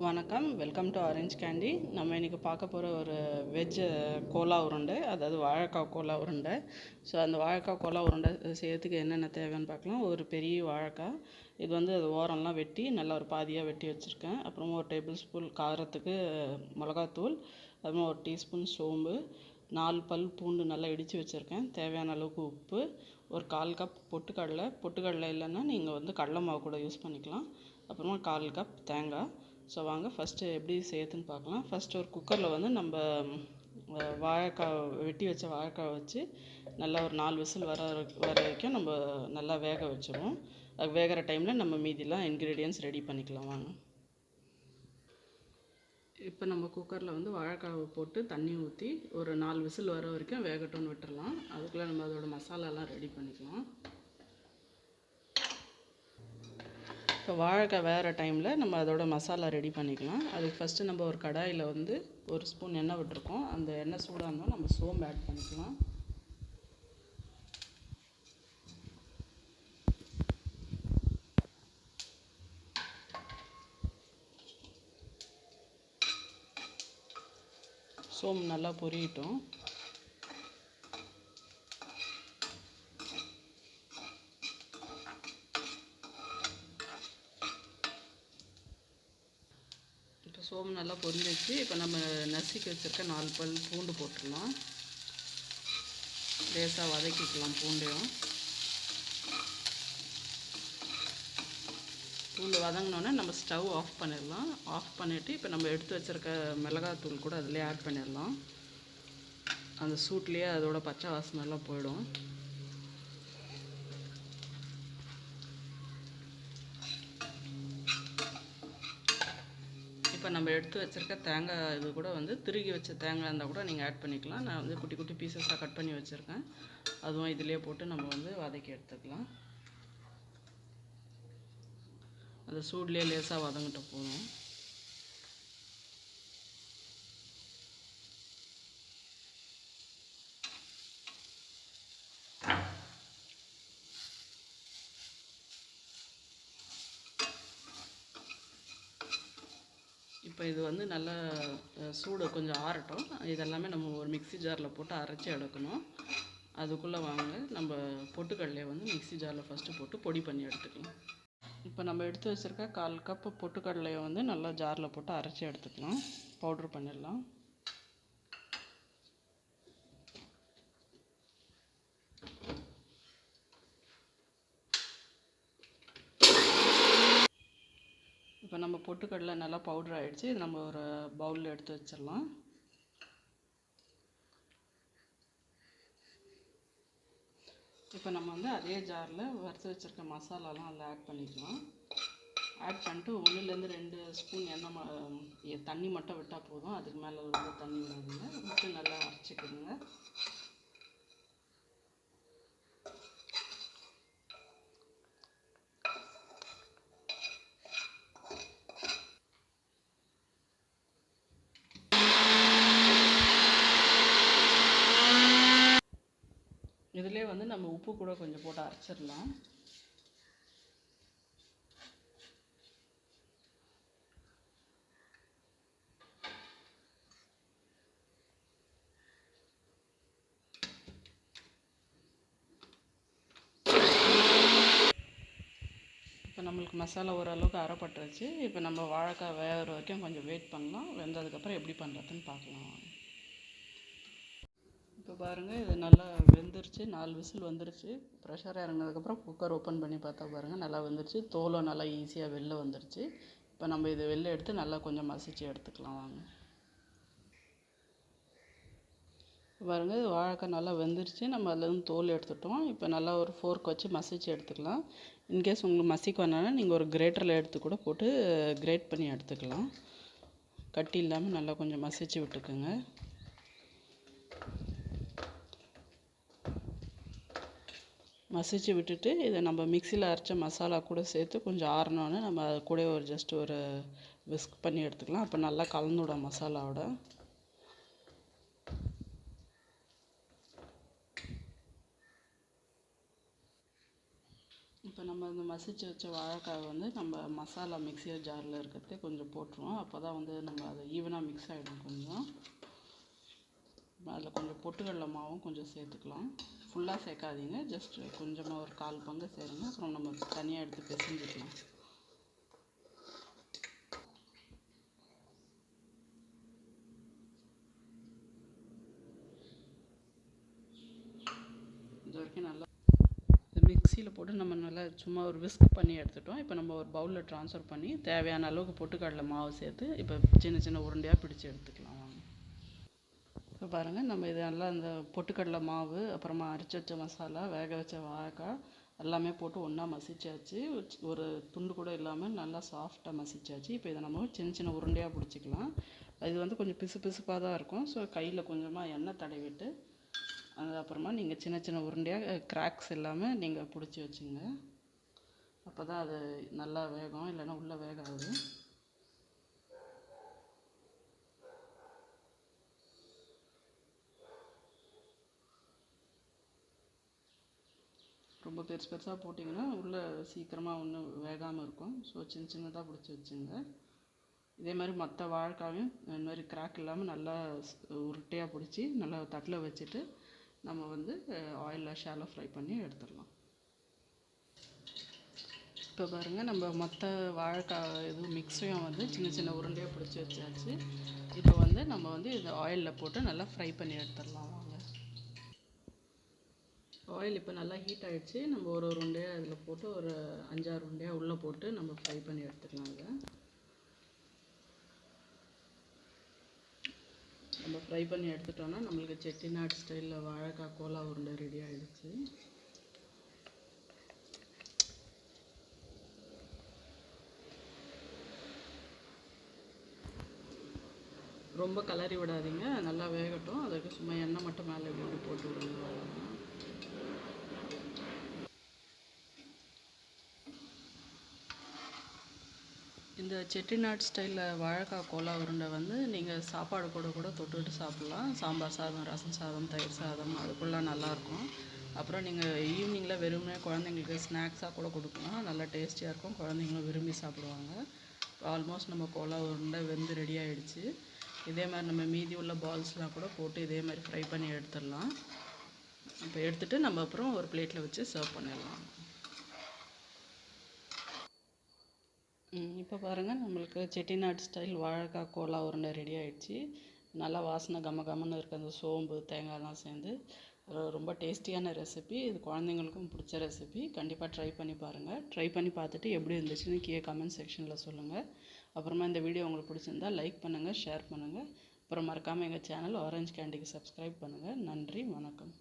வணக்கம், welcome to orange candy. நம்ம இன்றைக்கி பார்க்க போகிற ஒரு வெஜ் கோலா உருண்டை, அதாவது வாழைக்காய் கோலா உருண்டை. ஸோ அந்த வாழைக்காய் கோலா உருண்டை செய்யறதுக்கு என்னென்ன தேவைன்னு பார்க்கலாம். ஒரு பெரிய வாழைக்காய், இது வந்து அது ஓரம்லாம் வெட்டி நல்லா ஒரு பாதியாக வெட்டி வச்சுருக்கேன். அப்புறமா ஒரு டேபிள் ஸ்பூன் காரத்துக்கு மிளகாத்தூள், அப்புறமா ஒரு டீஸ்பூன் சோம்பு, 4 பல் பூண்டு நல்லா இடித்து வச்சுருக்கேன், தேவையான அளவுக்கு உப்பு, ஒரு 1/4 கப் பொட்டுக்கடலை இல்லைன்னா நீங்கள் வந்து கடலை மாவு கூட யூஸ் பண்ணிக்கலாம். அப்புறமா 1/4 கப் தேங்காய். ஸோ வாங்க ஃபஸ்ட்டு எப்படி செய்யறதுன்னு பார்க்கலாம். ஃபஸ்ட்டு ஒரு குக்கரில் வந்து நம்ம வாழைக்காய் வெட்டி வச்ச வாழைக்காய் வச்சு நல்லா ஒரு 4 விசில் வர வரைக்கும் நம்ம நல்லா வேக வச்சிடுவோம். அது வேகிற டைமில் நம்ம மீதிலாம் இன்க்ரீடியன்ட்ஸ் ரெடி பண்ணிக்கலாம் வாங்க. இப்போ நம்ம குக்கரில் வந்து வாழைக்காவை போட்டு தண்ணி ஊற்றி ஒரு 4 விசில் வர வரைக்கும் வேகட்டும்னு விட்டுடலாம். அதுக்குள்ளே நம்ம அதோடய மசாலாலாம் ரெடி பண்ணிக்கலாம். இப்போ வாழைக்காய் வேறு டைமில் நம்ம அதோட மசாலா ரெடி பண்ணிக்கலாம். அதுக்கு ஃபஸ்ட்டு நம்ம ஒரு கடாயில் வந்து 1 ஸ்பூன் எண்ணெய் விட்டுருக்கோம். அந்த எண்ணெய் சூடாக இருந்தால் நம்ம சோம்பு ஆட் பண்ணிக்கலாம். சோம்பு நல்லா பொரியட்டும். இப்போ சோம்பு நல்லா பொரிஞ்சிச்சு. இப்போ நம்ம நசுக்கி வச்சுருக்க 4 பல் பூண்டு போட்டுடலாம். லேசாக வதக்கிக்கலாம். பூண்டு வதங்கினோன்னே நம்ம ஸ்டவ் ஆஃப் பண்ணிடலாம். ஆஃப் பண்ணிவிட்டு இப்போ நம்ம எடுத்து வச்சுருக்க மிளகாத்தூள் கூட அதிலே ஆட் பண்ணிடலாம். அந்த சூட்லேயே அதோட பச்சை வாசனைலாம் போயிடும். இப்போ நம்ம எடுத்து வச்சுருக்க தேங்காய் இது கூட வந்து திருகி வச்ச தேங்காய் இருந்தால் கூட நீங்கள் ஆட் பண்ணிக்கலாம். நான் வந்து குட்டி குட்டி பீசஸாக கட் பண்ணி வச்சுருக்கேன். அதுவும் இதிலே போட்டு நம்ம வந்து வதக்கி எடுத்துக்கலாம். அந்த சூட்லேயே லேசாக வதங்கிட்டு போதும். இப்போ இது வந்து நல்லா சூடு கொஞ்சம் ஆறட்டும். இதெல்லாமே நம்ம ஒரு மிக்ஸி ஜாரில் போட்டு அரைச்சி எடுக்கணும். அதுக்குள்ளே வாங்க நம்ம பொட்டுக்கடலையை வந்து மிக்ஸி ஜாரில் ஃபஸ்ட்டு போட்டு பொடி பண்ணி எடுத்துக்கலாம். இப்போ நம்ம எடுத்து வச்சுருக்க 1/4 கப்பு பொட்டுக்கடலையை வந்து நல்லா ஜாரில் போட்டு அரைச்சி எடுத்துக்கலாம். பவுட்ரு பண்ணிடலாம். இப்போ நம்ம பொட்டுக்கடலை நல்லா பவுட்ரு ஆகிடுச்சு. இது நம்ம ஒரு பவுலில் எடுத்து வச்சிடலாம். இப்போ நம்ம வந்து அதே ஜாரில் வறுத்து வச்சுருக்க மசாலாலாம் அதில் ஆட் பண்ணிக்கலாம். ஆட் பண்ணிட்டு 1லேருந்து 2 ஸ்பூன் தண்ணி மட்டும் விட்டால் போதும். அதுக்கு மேலே ரொம்ப தண்ணி விடாதுங்க. விட்டு நல்லா அரைச்சிக்கோங்க. இதிலே வந்து நம்ம உப்பு கூட கொஞ்சம் போட்டு அரைச்சிடலாம். இப்போ நம்மளுக்கு மசாலா ஓரளவுக்கு அரைப்பட்டுருச்சு. இப்போ நம்ம வாழைக்காய் வேகிற வரைக்கும் கொஞ்சம் வெயிட் பண்ணலாம். வெந்ததுக்கப்புறம் எப்படி பண்ணுறதுன்னு பார்க்கலாம். இப்போ பாருங்கள், இது நல்லா வெந்துருச்சு. 4 விசில் வந்துருச்சு. ப்ரெஷர் இறங்கினதுக்கப்புறம் குக்கர் ஓப்பன் பண்ணி பார்த்தா பாருங்கள் நல்லா வெந்துருச்சு. தோலும் நல்லா ஈஸியாக வெளில வந்துருச்சு. இப்போ நம்ம இதை வெளில எடுத்து நல்லா கொஞ்சம் மசிச்சு எடுத்துக்கலாம் வாங்க. பாருங்கள், இது வாழைக்காய் நல்லா வெந்துருச்சு. நம்ம அதுலேருந்து தோல் எடுத்துட்டோம். இப்போ நல்லா ஒரு ஃபோர்க் வச்சு மசிச்சு எடுத்துக்கலாம். இன்கேஸ் உங்களுக்கு மசிக்க வேணான்னா நீங்கள் ஒரு கிரேட்டரில் எடுத்து கூட போட்டு கிரேட் பண்ணி எடுத்துக்கலாம். கட்டி இல்லாமல் நல்லா கொஞ்சம் மசிச்சு விட்டுக்குங்க. மசிச்சு விட்டுட்டு இதை நம்ம மிக்சியில் அரைச்ச மசாலா கூட சேர்த்து கொஞ்சம் ஆறினோன்னு நம்ம அது கூட ஜஸ்ட் ஒரு விஸ்க் பண்ணி எடுத்துக்கலாம். அப்போ நல்லா கலந்துவிடும் மசாலாவோட. இப்போ நம்ம இந்த மசிச்சு வச்ச வாழைக்காய் வந்து நம்ம மசாலா மிக்ஸர் ஜாரில் இருக்கிறதே கொஞ்சம் போட்டுருவோம். அப்போ தான் வந்து நம்ம அது ஈவனாக மிக்ஸ் ஆகிடும். கொஞ்சம் அதில் கொஞ்சம் பொட்டுக்கடலை மாவும் கொஞ்சம் சேர்த்துக்கலாம். ஃபுல்லாக சேர்க்காதீங்க, ஜஸ்ட் கொஞ்சமாக ஒரு 1/4 பங்கு சேருங்க. அப்புறம் நம்ம தனியாக எடுத்து பிசைஞ்சிக்கலாம். இது வரைக்கும் நல்லா மிக்சியில் போட்டு நம்ம நல்லா சும்மா ஒரு விஸ்க் பண்ணி எடுத்துட்டோம். இப்போ நம்ம ஒரு பவுலில் ட்ரான்ஸ்ஃபர் பண்ணி தேவையான அளவுக்கு பொட்டுக்கடலை மாவு சேர்த்து இப்போ சின்ன சின்ன உருண்டையாக பிடிச்சி எடுத்துக்கலாம். இப்போ பாருங்கள், நம்ம இது நல்லா இந்த பொட்டுக்கடலை மாவு, அப்புறமா அரைச்சி வச்ச மசாலா, வேக வச்ச வாழைக்காய் எல்லாமே போட்டு ஒன்றா மசிச்சாச்சு. ஒரு துண்டு கூட இல்லாமல் நல்லா சாஃப்டாக மசிச்சாச்சு. இப்போ இதை நம்ம சின்ன சின்ன உருண்டையாக பிடிச்சிக்கலாம். இது வந்து கொஞ்சம் பிசு பிசுப்பாக தான் இருக்கும். ஸோ கையில் கொஞ்சமாக எண்ணெய் தடவிட்டு அது அப்புறமா நீங்கள் சின்ன சின்ன உருண்டையாக கிராக்ஸ் இல்லாமல் நீங்கள் பிடிச்சி வச்சுங்க. அப்போ தான் அது நல்லா வேகும், இல்லைன்னா உள்ளே வேகாது. ரொம்ப பெருசு பெருசாக போட்டிங்கன்னா உள்ளே சீக்கிரமாக ஒன்றும் வேகாமல் இருக்கும். ஸோ சின்ன சின்னதாக பிடிச்சி வச்சுங்க. இதே மாதிரி மற்ற வாழைக்காயும் இந்த மாதிரி கிராக் இல்லாமல் நல்லா உருட்டையாக பிடிச்சி நல்லா தட்டில் வச்சுட்டு நம்ம வந்து ஆயிலில் ஷாலோ ஃப்ரை பண்ணி எடுத்துடலாம். இப்போ பாருங்கள், நம்ம மற்ற வாழைக்காய் எதுவும் மிக்ஸையும் வந்து சின்ன சின்ன உருண்டையாக பிடிச்சி வச்சாச்சு. இப்போ வந்து நம்ம வந்து இதை ஆயிலில் போட்டு நல்லா ஃப்ரை பண்ணி எடுத்துடலாம். வாங்க, ஆயில் இப்போ நல்லா ஹீட் ஆகிடுச்சு. நம்ம ஒரு உருண்டையாக அதில் போட்டு ஒரு 5-6 உருண்டையாக உள்ளே போட்டு நம்ம ஃப்ரை பண்ணி எடுத்துக்கலாம். அதை நம்ம ஃப்ரை பண்ணி எடுத்துட்டோன்னா நம்மளுக்கு செட்டிநாடு ஸ்டைலில் வாழைக்காய் கோலா உருண்டை ரெடி ஆகிடுச்சு. ரொம்ப கலரி விடாதீங்க, நல்லா வேகட்டும். அதுக்கு சும்மா எண்ணெய் மட்டும் மேலே இப்படி போட்டு விடுங்க. இந்த செட்டிநாடு ஸ்டைலில் வாழைக்காய் கோலா உருண்டை வந்து நீங்கள் சாப்பாடு கூட தொட்டுட்டு சாப்பிட்லாம். சாம்பார் சாதம், ரசம் சாதம், தயிர் சாதம் அதுக்குள்ளே நல்லாயிருக்கும். அப்புறம் நீங்கள் ஈவினிங்கில் வெறுமனே குழந்தைங்களுக்கு ஸ்நாக்ஸாக கூட கொடுக்கலாம். நல்லா டேஸ்டியாக இருக்கும், குழந்தைங்களும் விரும்பி சாப்பிடுவாங்க. ஆல்மோஸ்ட் நம்ம கோலா உருண்டை வெந்து ரெடி ஆகிடுச்சு. இதே மாதிரி நம்ம மீதி உள்ள பால்ஸ்லாம் கூட போட்டு இதே மாதிரி ஃப்ரை பண்ணி எடுத்துடலாம். இப்போ எடுத்துகிட்டு நம்ம அப்புறம் ஒரு பிளேட்டில் வச்சு சர்வ் பண்ணிடலாம். இப்போ பாருங்கள், நம்மளுக்கு செட்டிநாடு ஸ்டைல் வாழைக்காய் கோலா உருண்டை ரெடி ஆகிடுச்சு. நல்லா வாசனை கமன்னு இருக்குது. அந்த சோம்பு தேங்காய்லாம் சேர்ந்து ரொம்ப டேஸ்டியான ரெசிபி. இது குழந்தைங்களுக்கும் பிடிச்ச ரெசிபி. கண்டிப்பாக ட்ரை பண்ணி பாருங்கள். ட்ரை பண்ணி பார்த்துட்டு எப்படி இருந்துச்சுன்னு கீழே கமெண்ட் செக்ஷனில் சொல்லுங்கள். அப்புறமா இந்த வீடியோ உங்களுக்கு பிடிச்சிருந்தா லைக் பண்ணுங்கள், ஷேர் பண்ணுங்கள். அப்புறம் மறக்காமல் எங்கள் சேனல் ஆரஞ்சு கேண்டிக்கு சப்ஸ்கிரைப் பண்ணுங்கள். நன்றி, வணக்கம்.